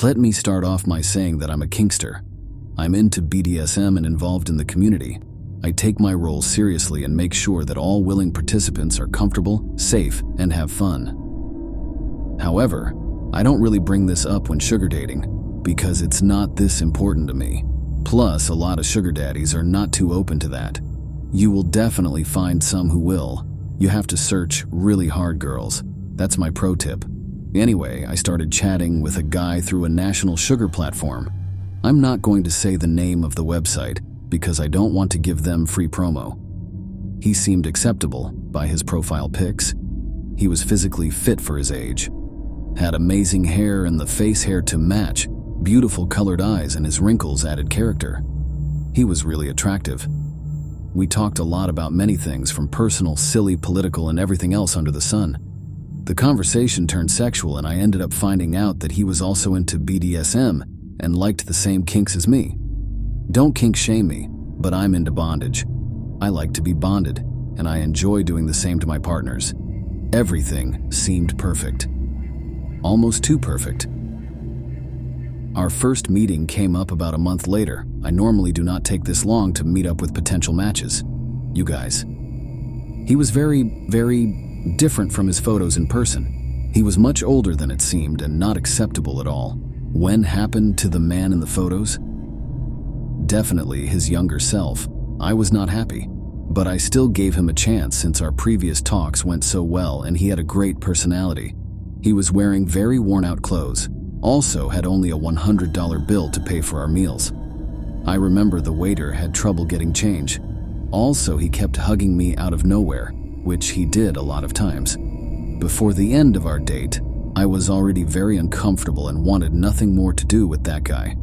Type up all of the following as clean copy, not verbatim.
Let me start off by saying that I'm a kinkster. I'm into BDSM and involved in the community. I take my role seriously and make sure that all willing participants are comfortable, safe, and have fun. However, I don't really bring this up when sugar dating, because it's not this important to me. Plus, a lot of sugar daddies are not too open to that. You will definitely find some who will. You have to search really hard, girls. That's my pro tip. Anyway, I started chatting with a guy through a national sugar platform. I'm not going to say the name of the website because I don't want to give them free promo. He seemed acceptable by his profile pics. He was physically fit for his age, had amazing hair and the face hair to match, beautiful colored eyes, and his wrinkles added character. He was really attractive. We talked a lot about many things, from personal, silly, political, and everything else under the sun. The conversation turned sexual, and I ended up finding out that he was also into BDSM and liked the same kinks as me. Don't kink shame me, but I'm into bondage. I like to be bonded, and I enjoy doing the same to my partners. Everything seemed perfect. Almost too perfect. Our first meeting came up about a month later. I normally do not take this long to meet up with potential matches. You guys. He was very different from his photos in person. He was much older than it seemed and not acceptable at all. When happened to the man in the photos? Definitely his younger self. I was not happy, but I still gave him a chance since our previous talks went so well and he had a great personality. He was wearing very worn-out clothes, also had only a $100 bill to pay for our meals. I remember the waiter had trouble getting change. Also, he kept hugging me out of nowhere, which he did a lot of times. Before the end of our date, I was already very uncomfortable and wanted nothing more to do with that guy.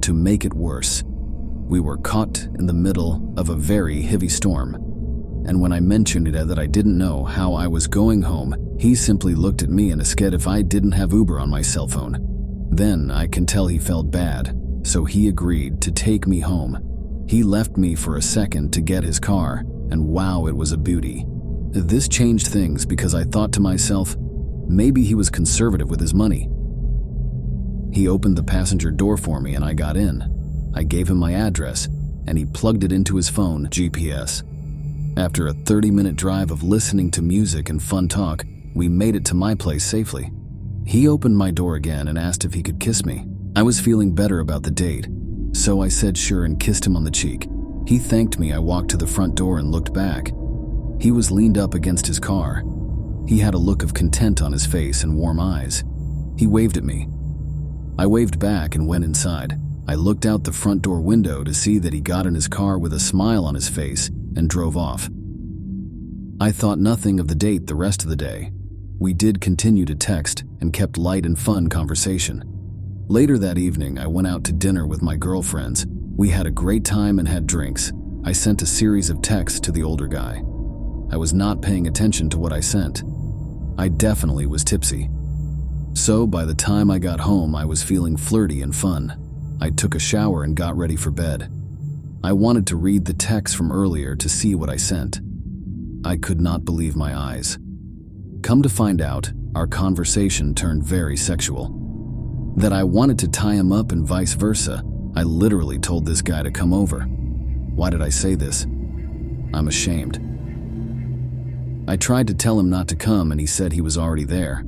To make it worse, we were caught in the middle of a very heavy storm, and when I mentioned it that I didn't know how I was going home, he simply looked at me and asked if I didn't have Uber on my cell phone. Then I can tell he felt bad, so he agreed to take me home. He left me for a second to get his car, and wow, it was a beauty. This changed things because I thought to myself, maybe he was conservative with his money. He opened the passenger door for me and I got in. I gave him my address and he plugged it into his phone GPS. After a 30-minute drive of listening to music and fun talk, we made it to my place safely. He opened my door again and asked if he could kiss me. I was feeling better about the date, so I said sure and kissed him on the cheek. He thanked me. I walked to the front door and looked back. He was leaned up against his car. He had a look of content on his face and warm eyes. He waved at me. I waved back and went inside. I looked out the front door window to see that he got in his car with a smile on his face and drove off. I thought nothing of the date the rest of the day. We did continue to text and kept light and fun conversation. Later that evening, I went out to dinner with my girlfriends. We had a great time and had drinks. I sent a series of texts to the older guy. I was not paying attention to what I sent. I definitely was tipsy. So by the time I got home, I was feeling flirty and fun. I took a shower and got ready for bed. I wanted to read the text from earlier to see what I sent. I could not believe my eyes. Come to find out, our conversation turned very sexual. That I wanted to tie him up and vice versa. I literally told this guy to come over. Why did I say this? I'm ashamed. I tried to tell him not to come and he said he was already there.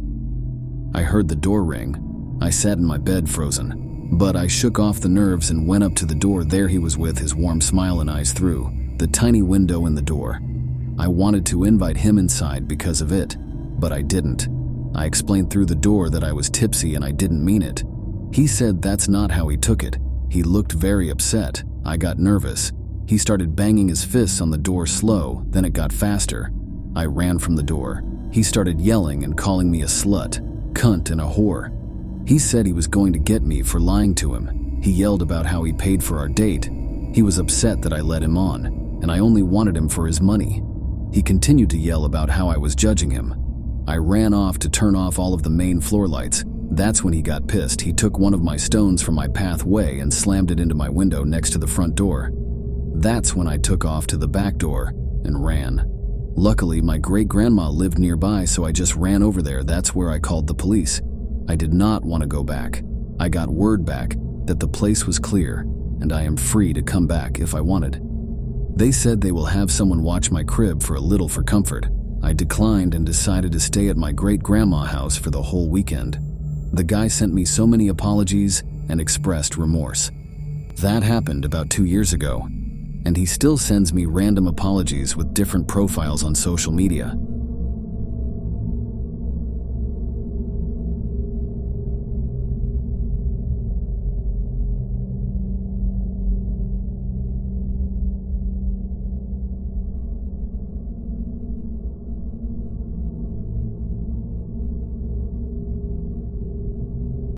I heard the door ring. I sat in my bed frozen, but I shook off the nerves and went up to the door. There he was with his warm smile and eyes through the tiny window in the door. I wanted to invite him inside because of it, but I didn't. I explained through the door that I was tipsy and I didn't mean it. He said that's not how he took it. He looked very upset. I got nervous. He started banging his fists on the door slow, then it got faster. I ran from the door. He started yelling and calling me a slut, cunt, and a whore. He said he was going to get me for lying to him. He yelled about how he paid for our date. He was upset that I led him on, and I only wanted him for his money. He continued to yell about how I was judging him. I ran off to turn off all of the main floor lights. That's when he got pissed. He took one of my stones from my pathway and slammed it into my window next to the front door. That's when I took off to the back door and ran. Luckily, my great-grandma lived nearby, so I just ran over there. That's where I called the police. I did not want to go back. I got word back that the place was clear and I am free to come back if I wanted. They said they will have someone watch my crib for a little for comfort. I declined and decided to stay at my great-grandma's house for the whole weekend. The guy sent me so many apologies and expressed remorse. That happened about 2 years ago, and he still sends me random apologies with different profiles on social media.